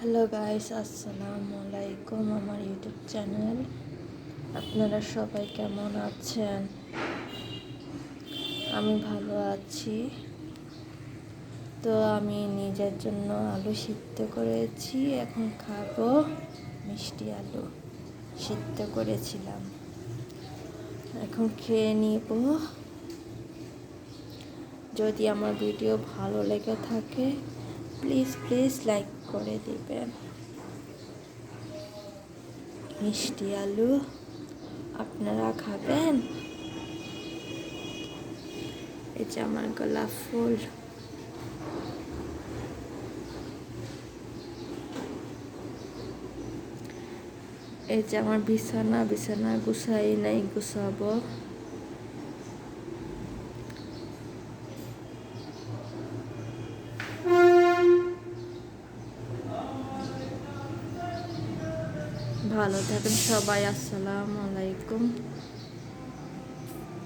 Hello guys, আসসালামু আলাইকুম। আমার ইউটিউব চ্যানেল, আপনারা সবাই কেমন আছেন? আমি ভালো আছি। তো আমি নিজের জন্য আলু সিদ্ধ করেছি, এখন খাবো। মিষ্টি আলু সিদ্ধ করেছিলাম, এখন খেয়ে নিব। যদি আমার ভিডিও ভালো লেগে থাকে প্লিজ লাইক করে দিবেন। মিষ্টি আলু আপনারা খাবেন? এই যে আমার গোলাপ ফুল, এই যে আমার বিছানা গুছাই নাই, গুছাবো। ভালো থাকেন সবাই, আসসালামু আলাইকুম।